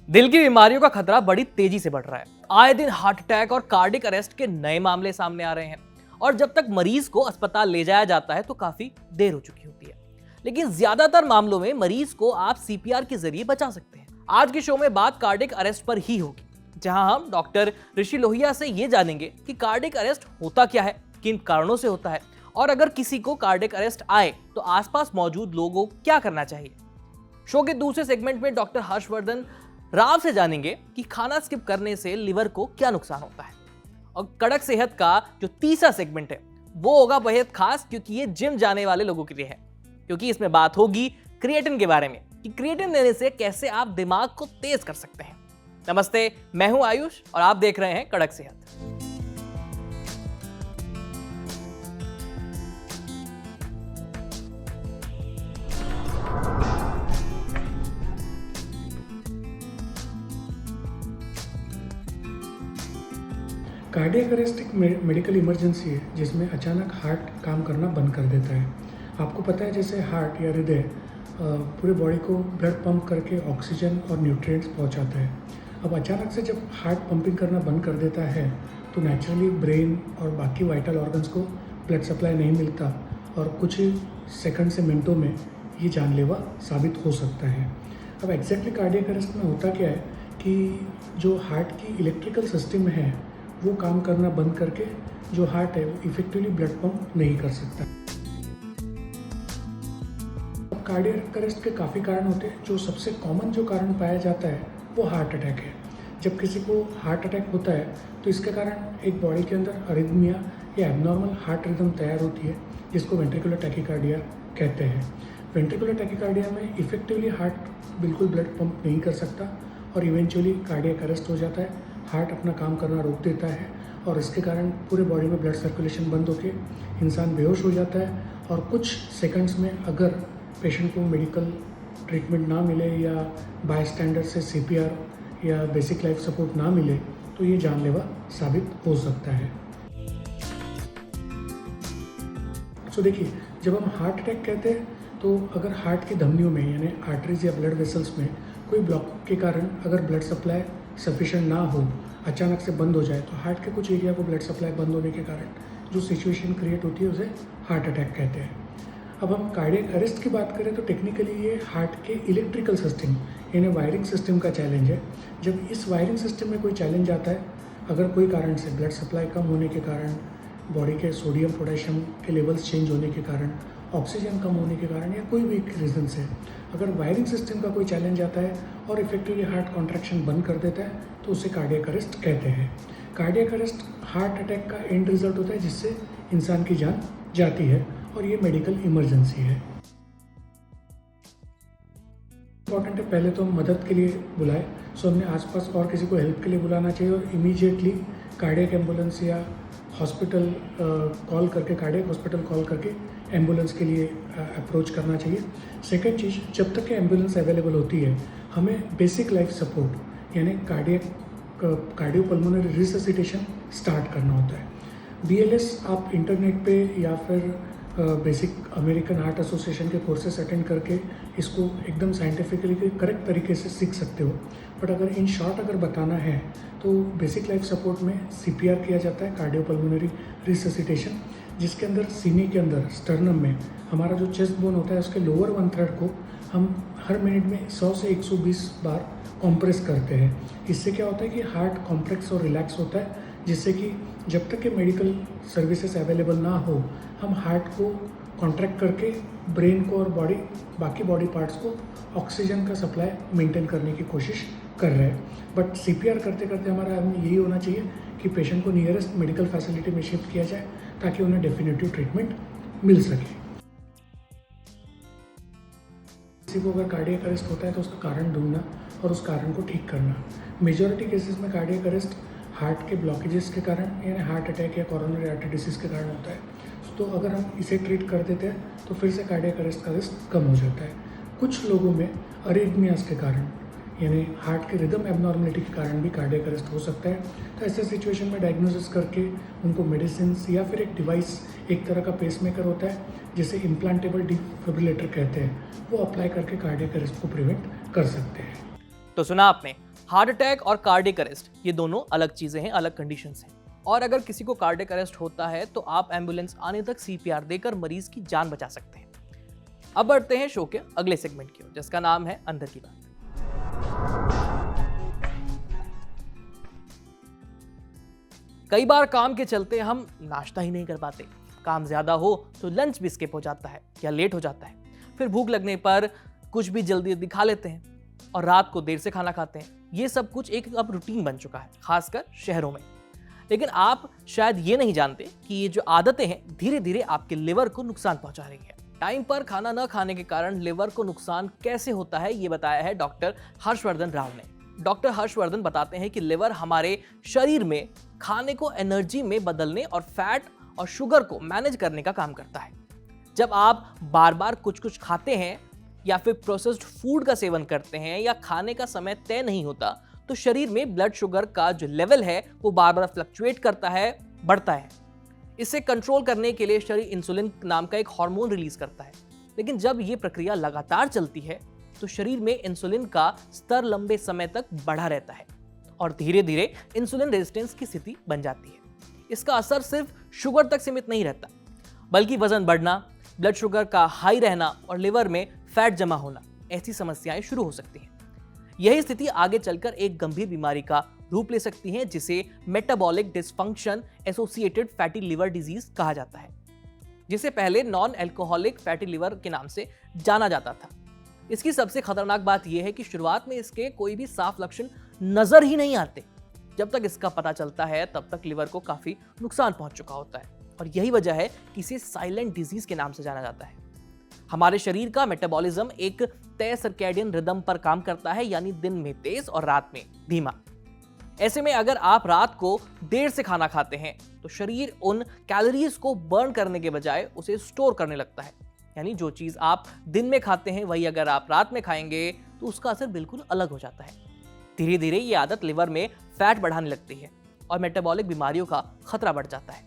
दिल की बीमारियों का खतरा बड़ी तेजी से बढ़ रहा है। आए दिन हार्ट अटैक और कार्डियक अरेस्ट के नए मामले सामने आ रहे हैं और जब तक मरीज को अस्पताल ले जाया जाता है तो काफी देर हो चुकी होती है। लेकिन ज्यादातर मामलों में मरीज को आप सीपीआर के जरिए बचा सकते हैं। आज के शो में बात कार्डियक अरेस्ट पर ही होगी, जहां हम डॉक्टर ऋषि लोहिया से ये जानेंगे कि कार्डियक अरेस्ट होता क्या है, किन कारणों से होता है और अगर किसी को कार्डियक अरेस्ट आए तो आसपास मौजूद लोगों को क्या करना चाहिए। शो के दूसरे सेगमेंट में डॉक्टर हर्षवर्धन राव से जानेंगे कि खाना स्किप करने से लिवर को क्या नुकसान होता है। और कड़क सेहत का जो तीसरा सेगमेंट है वो होगा बेहद खास, क्योंकि ये जिम जाने वाले लोगों के लिए है, क्योंकि इसमें बात होगी क्रिएटिन के बारे में कि क्रिएटिन लेने से कैसे आप दिमाग को तेज कर सकते हैं। नमस्ते, मैं हूं आयुष और आप देख रहे हैं कड़क सेहत। कार्डियक अरेस्ट एक मेडिकल इमरजेंसी है जिसमें अचानक हार्ट काम करना बंद कर देता है। आपको पता है जैसे हार्ट या हृदय पूरे बॉडी को ब्लड पंप करके ऑक्सीजन और न्यूट्रिएंट्स पहुंचाता है। अब अचानक से जब हार्ट पंपिंग करना बंद कर देता है तो नेचुरली ब्रेन और बाकी वाइटल ऑर्गन्स को ब्लड सप्लाई नहीं मिलता और कुछ ही सेकंड से मिनटों में ये जानलेवा साबित हो सकता है। अब एग्जैक्टली कार्डियक अरेस्ट में होता क्या है कि जो हार्ट की इलेक्ट्रिकल सिस्टम है वो काम करना बंद करके जो हार्ट है वो इफेक्टिवली ब्लड पंप नहीं कर सकता। अब कार्डियक अरेस्ट के काफ़ी कारण होते हैं। जो सबसे कॉमन जो कारण पाया जाता है वो हार्ट अटैक है। जब किसी को हार्ट अटैक होता है तो इसके कारण एक बॉडी के अंदर अरिथमिया या एबनॉर्मल हार्ट रिदम तैयार होती है, जिसको वेंट्रिकुलर टैकीकार्डिया कहते हैं। वेंट्रिकुलर टैकीकार्डिया में इफेक्टिवली हार्ट बिल्कुल ब्लड पंप नहीं कर सकता और इवेंचुअली कार्डियक अरेस्ट हो जाता है। हार्ट अपना काम करना रोक देता है और इसके कारण पूरे बॉडी में ब्लड सर्कुलेशन बंद होकर इंसान बेहोश हो जाता है और कुछ सेकंड्स में अगर पेशेंट को मेडिकल ट्रीटमेंट ना मिले या बाय स्टैंडर्ड से सीपीआर या बेसिक लाइफ सपोर्ट ना मिले तो ये जानलेवा साबित हो सकता है। सो देखिए, जब हम हार्ट अटैक कहते हैं तो अगर हार्ट की धमनियों में यानी आर्टरीज या ब्लड वेसल्स में कोई ब्लॉक के कारण अगर ब्लड सप्लाई सफिशिएंट ना हो, अचानक से बंद हो जाए तो हार्ट के कुछ एरिया को ब्लड सप्लाई बंद होने के कारण जो सिचुएशन क्रिएट होती है उसे हार्ट अटैक कहते हैं। अब हम कार्डियक अरेस्ट की बात करें तो टेक्निकली ये हार्ट के इलेक्ट्रिकल सिस्टम यानी वायरिंग सिस्टम का चैलेंज है। जब इस वायरिंग सिस्टम में कोई चैलेंज आता है, अगर कोई कारण से ब्लड सप्लाई कम होने के कारण, बॉडी के सोडियम पोटेशियम के लेवल्स चेंज होने के कारण, ऑक्सीजन कम होने के कारण या कोई भी रीज़न से अगर वायरिंग सिस्टम का कोई चैलेंज आता है और इफेक्टिवली हार्ट कॉन्ट्रैक्शन बंद कर देता है तो उसे कार्डियक अरेस्ट कहते हैं। कार्डियक अरेस्ट हार्ट अटैक का एंड रिजल्ट होता है जिससे इंसान की जान जाती है और ये मेडिकल इमरजेंसी है। इम्पॉर्टेंट है पहले तो हम मदद के लिए बुलाएं, सो हमने आसपास और किसी को हेल्प के लिए बुलाना चाहिए और इमीडिएटली कार्डियक एम्बुलेंस या हॉस्पिटल कॉल करके कार्डियक हॉस्पिटल कॉल करके एम्बुलेंस के लिए अप्रोच करना चाहिए। सेकंड चीज़, जब तक कि एम्बुलेंस अवेलेबल होती है हमें बेसिक लाइफ सपोर्ट यानी कार्डियोपल्मोनरी रिससिटेशन स्टार्ट करना होता है। बीएलएस आप इंटरनेट पे या फिर बेसिक अमेरिकन हार्ट एसोसिएशन के कोर्सेस अटेंड करके इसको एकदम साइंटिफिकली करेक्ट तरीके से सीख सकते हो। बट अगर इन शॉर्ट अगर बताना है तो बेसिक लाइफ सपोर्ट में सीपीआर किया जाता है, कार्डियोपल्मोनरी रिससिटेशन, जिसके अंदर सीने के अंदर स्टर्नम में हमारा जो चेस्ट बोन होता है उसके लोअर 1/3 को हम हर मिनट में 100 से 120 बार कॉम्प्रेस करते हैं। इससे क्या होता है कि हार्ट कॉम्प्लेक्स और रिलैक्स होता है, जिससे कि जब तक कि मेडिकल सर्विसेज अवेलेबल ना हो हम हार्ट को कॉन्ट्रैक्ट करके ब्रेन को और बाकी बॉडी पार्ट्स को ऑक्सीजन का सप्लाई मेंटेन करने की कोशिश कर रहे हैं। बट सीपीआर करते करते हमारा यही होना चाहिए कि पेशेंट को नियरेस्ट मेडिकल फैसिलिटी में शिफ्ट किया जाए ताकि उन्हें डेफिनेटिव ट्रीटमेंट मिल सके। किसी को अगर कार्डियक अरेस्ट होता है तो उसका कारण ढूंढना और उस कारण को ठीक करना। मेजॉरिटी केसेस में कार्डियक अरेस्ट हार्ट के ब्लॉकेजेस के कारण यानी हार्ट अटैक या कोरोनरी आर्टरी डिसीज के कारण होता है। तो अगर हम इसे ट्रीट कर देते हैं तो फिर से कार्डियक अरेस्ट का रिस्क कम हो जाता है। कुछ लोगों में अरिथमियास के कारण यानी हार्ट के रिदम एबनॉर्मलिटी के कारण भी कार्डियक अरेस्ट हो सकता है। तो ऐसे सिचुएशन में डायग्नोसिस करके उनको मेडिसिन या फिर एक डिवाइस, एक तरह का पेसमेकर होता है जिसे इम्प्लांटेबल डिफिब्रिलेटर कहते हैं, वो अप्लाई करके कार्डियक अरेस्ट को प्रिवेंट कर सकते हैं। तो सुना आपने, हार्ट अटैक और कार्डियक अरेस्ट ये दोनों अलग चीजें हैं, अलग कंडीशंस हैं। और अगर किसी को कार्डियक अरेस्ट होता है तो आप एम्बुलेंस आने तक सीपीआर देकर मरीज की जान बचा सकते हैं। अब बढ़ते हैं शो के अगले सेगमेंट की ओर, जिसका नाम है अंदर की बात। कई बार काम के चलते हम नाश्ता ही नहीं कर पाते, काम ज्यादा हो तो लंच भी स्किप हो जाता है या लेट हो जाता है, फिर भूख लगने पर कुछ भी जल्दी जल्दी खा लेते हैं और रात को देर से खाना खाते हैं। ये सब कुछ एक अब रूटीन बन चुका है, खासकर शहरों में। लेकिन आप शायद ये नहीं जानते कि ये जो आदतें हैं धीरे धीरे आपके लिवर को नुकसान पहुंचा रही है। टाइम पर खाना न खाने के कारण लिवर को नुकसान कैसे होता है ये बताया है डॉक्टर हर्षवर्धन राव ने। डॉक्टर हर्षवर्धन बताते हैं कि लिवर हमारे शरीर में खाने को एनर्जी में बदलने और फैट और शुगर को मैनेज करने का काम करता है। जब आप बार बार कुछ कुछ खाते हैं या फिर प्रोसेस्ड फूड का सेवन करते हैं या खाने का समय तय नहीं होता तो शरीर में ब्लड शुगर का जो लेवल है वो बार बार फ्लक्चुएट करता है, बढ़ता है। इसे कंट्रोल करने के लिए शरीर इंसुलिन नाम का एक हार्मोन रिलीज करता है। लेकिन जब ये प्रक्रिया लगातार चलती है तो शरीर में इंसुलिन का स्तर लंबे समय तक बढ़ा रहता है और धीरे धीरे इंसुलिन रेजिस्टेंस की स्थिति बन जाती है। इसका असर सिर्फ शुगर तक सीमित नहीं रहता, बल्कि वजन बढ़ना, ब्लड शुगर का हाई रहना और लिवर में फैट जमा होना, ऐसी समस्याएं शुरू हो सकती हैं। यही स्थिति आगे चलकर एक गंभीर बीमारी का रूप ले सकती है, जिसे metabolic dysfunction associated fatty liver disease कहा जाता है, जिसे पहले नॉन अल्कोहलिक फैटी लिवर के नाम से जाना जाता था। इसकी सबसे खतरनाक बात यह है कि शुरुआत में इसके कोई भी साफ लक्षण नजर ही नहीं आते। जब तक इसका पता चलता है तब तक लिवर को काफी नुकसान पहुंच चुका होता है और यही वजह है कि इसे साइलेंट डिजीज के नाम से जाना जाता है। हमारे शरीर का मेटाबॉलिज्म एक तय सर्कैडियन रिदम पर काम करता है, यानी दिन में तेज और रात में धीमा। ऐसे में अगर आप रात को देर से खाना खाते हैं तो शरीर उन कैलोरीज को बर्न करने के बजाय उसे स्टोर करने लगता है। यानी जो चीज आप दिन में खाते हैं वही अगर आप रात में खाएंगे तो उसका असर बिल्कुल अलग हो जाता है। धीरे धीरे ये आदत लिवर में फैट बढ़ाने लगती है और मेटाबॉलिक बीमारियों का खतरा बढ़ जाता है।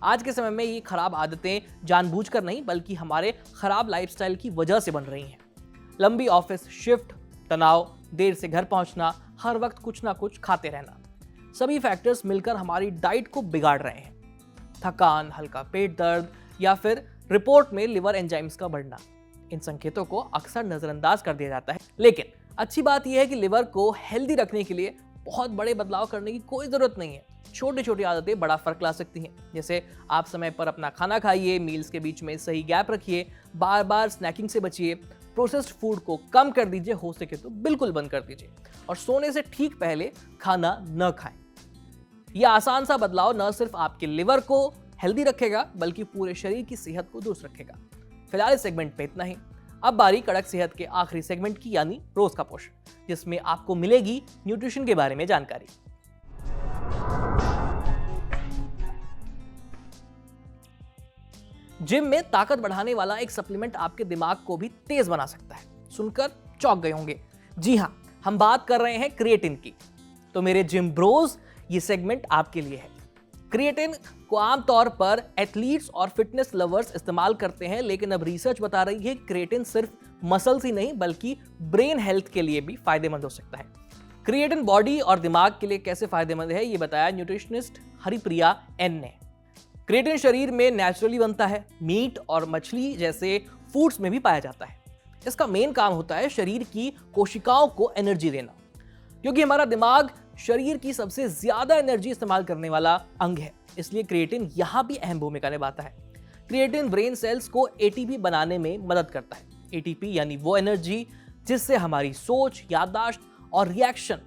आज के समय में ये खराब आदतें जानबूझकर नहीं बल्कि हमारे खराब लाइफस्टाइल की वजह से बन रही हैं। लंबी ऑफिस शिफ्ट, तनाव, देर से घर पहुंचना, हर वक्त कुछ ना कुछ खाते रहना, सभी फैक्टर्स मिलकर हमारी डाइट को बिगाड़ रहे हैं। थकान, हल्का पेट दर्द या फिर रिपोर्ट में लिवर एंजाइम्स का बढ़ना, इन संकेतों को अक्सर नजरअंदाज कर दिया जाता है। लेकिन अच्छी बात यह है कि लिवर को हेल्दी रखने के लिए बहुत बड़े बदलाव करने की कोई जरूरत नहीं है। छोटी छोटी आदतें बड़ा फर्क ला सकती हैं। जैसे आप समय पर अपना खाना खाइए, मील्स के बीच में सही गैप रखिए, बार बार स्नैकिंग से बचिए, प्रोसेस्ड फूड को कम कर दीजिए, हो सके तो बिल्कुल बंद कर दीजिए और सोने से ठीक पहले खाना न खाएं। यह आसान सा बदलाव न सिर्फ आपके लिवर को हेल्दी रखेगा बल्कि पूरे शरीर की सेहत को दुरुस्त रखेगा। फिलहाल इस सेगमेंट पे इतना ही। अब बारी कड़क सेहत के आखिरी सेगमेंट की, यानी रोज का पोषण, जिसमें आपको मिलेगी न्यूट्रिशन के बारे में जानकारी। जिम में ताकत बढ़ाने वाला एक सप्लीमेंट आपके दिमाग को भी तेज बना सकता है। सुनकर चौंक गए होंगे। जी हां, हम बात कर रहे हैं क्रिएटिन की। तो मेरे जिम ब्रोज, ये सेगमेंट आपके लिए है। क्रिएटिन को आमतौर पर एथलीट्स और फिटनेस लवर्स इस्तेमाल करते हैं, लेकिन अब रिसर्च बता रही है क्रिएटिन सिर्फ मसल्स ही नहीं बल्कि ब्रेन हेल्थ के लिए भी फायदेमंद हो सकता है। क्रिएटिन बॉडी और दिमाग के लिए कैसे फायदेमंद है ये बताया न्यूट्रिशनिस्ट हरिप्रिया एन ने। क्रिएटिन शरीर में नेचुरली बनता है, मीट और मछली जैसे फूड्स में भी पाया जाता है। इसका मेन काम होता है शरीर की कोशिकाओं को एनर्जी देना, क्योंकि हमारा दिमाग शरीर की सबसे ज्यादा एनर्जी इस्तेमाल करने वाला अंग है, इसलिए क्रिएटिन यहां भी अहम भूमिका निभाता है। क्रिएटिन ब्रेन सेल्स को एटीपी बनाने में मदद करता है। एटीपी यानी वो एनर्जी जिससे हमारी सोच, याददाश्त और रिएक्शन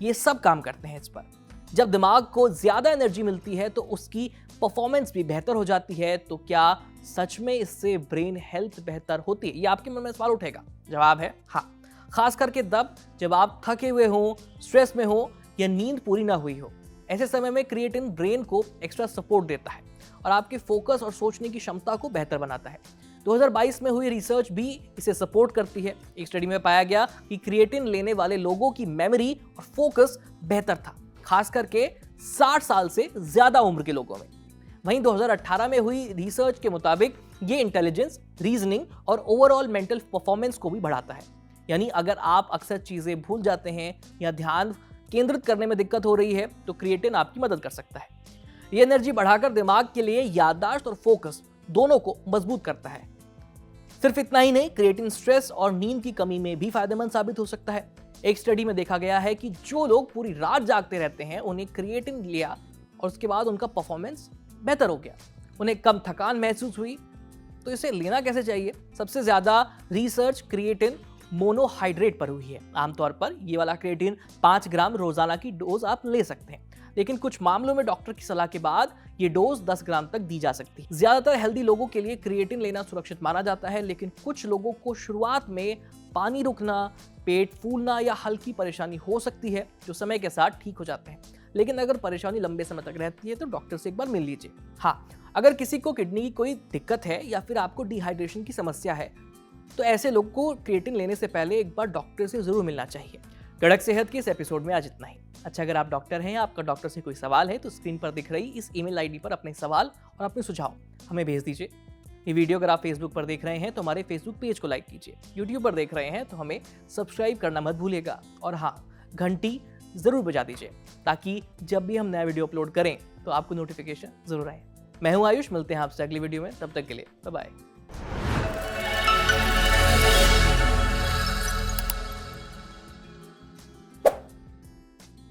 ये सब काम करते हैं इस पर। जब दिमाग को ज्यादा एनर्जी मिलती है तो उसकी परफॉर्मेंस भी बेहतर हो जाती है। तो क्या सच में इससे ब्रेन हेल्थ बेहतर होती है? ये आपके मन में सवाल उठेगा। जवाब है हाँ, खास करके तब जब आप थके हुए हो, स्ट्रेस में हो या नींद पूरी ना हुई हो। ऐसे समय में क्रिएटिन ब्रेन को एक्स्ट्रा सपोर्ट देता है और आपके फोकस और सोचने की क्षमता को बेहतर बनाता है। 2022 में हुई रिसर्च भी इसे सपोर्ट करती है। एक स्टडी में पाया गया कि क्रिएटिन लेने वाले लोगों की मेमोरी और फोकस बेहतर था, खास करके 60 साल से ज्यादा उम्र के लोगों में। वहीं 2018 में हुई रिसर्च के मुताबिक ये इंटेलिजेंस, रीजनिंग और ओवरऑल मेंटल परफॉर्मेंस को भी बढ़ाता है। यानी अगर आप अक्सर चीजें भूल जाते हैं या ध्यान केंद्रित करने में दिक्कत हो रही है तो क्रिएटिन आपकी मदद कर सकता है। ये एनर्जी बढ़ाकर दिमाग के लिए याददाश्त और फोकस दोनों को मजबूत करता है। सिर्फ इतना ही नहीं, क्रिएटिन स्ट्रेस और नींद की कमी में भी फायदेमंद साबित हो सकता है। एक स्टडी में देखा गया है कि जो लोग पूरी रात जागते रहते हैं उन्हें क्रिएटिन लिया और उसके बाद उनका परफॉर्मेंस बेहतर हो गया, उन्हें कम थकान महसूस हुई। तो इसे लेना कैसे चाहिए? सबसे ज्यादा रिसर्च क्रिएटिन मोनोहाइड्रेट पर हुई है। आमतौर पर ये वाला क्रिएटिन 5 ग्राम रोजाना की डोज आप ले सकते हैं, लेकिन कुछ मामलों में डॉक्टर की सलाह के बाद ये डोज 10 ग्राम तक दी जा सकती है। ज्यादातर हेल्दी लोगों के लिए क्रिएटिन लेना सुरक्षित माना जाता है, लेकिन कुछ लोगों को शुरुआत में पानी रुकना, पेट फूलना या हल्की परेशानी हो सकती है, जो समय के साथ ठीक हो जाते हैं। लेकिन अगर परेशानी लंबे समय तक रहती है तो डॉक्टर से एक बार मिल लीजिए। हाँ, अगर किसी को किडनी की कोई दिक्कत है या फिर आपको डिहाइड्रेशन की समस्या है तो ऐसे लोग को क्रिएटिन लेने से पहले एक बार डॉक्टर से जरूर मिलना चाहिए। कड़क सेहत के इस एपिसोड में आज इतना ही। अच्छा, अगर आप डॉक्टर हैं या आपका डॉक्टर से कोई सवाल है तो स्क्रीन पर दिख रही इस ईमेल आईडी पर अपने सवाल और अपने सुझाव हमें भेज दीजिए। ये वीडियो अगर आप फेसबुक पर देख रहे हैं तो हमारे फेसबुक पेज को लाइक कीजिए। यूट्यूब पर देख रहे हैं तो हमें सब्सक्राइब करना मत भूलिएगा, और हाँ, घंटी जरूर बजा दीजिए ताकि जब भी हम नया वीडियो अपलोड करें तो आपको नोटिफिकेशन जरूर आए। मैं हूं आयुष, मिलते हैं आपसे अगली वीडियो में, तब तक के लिए बाय बाय।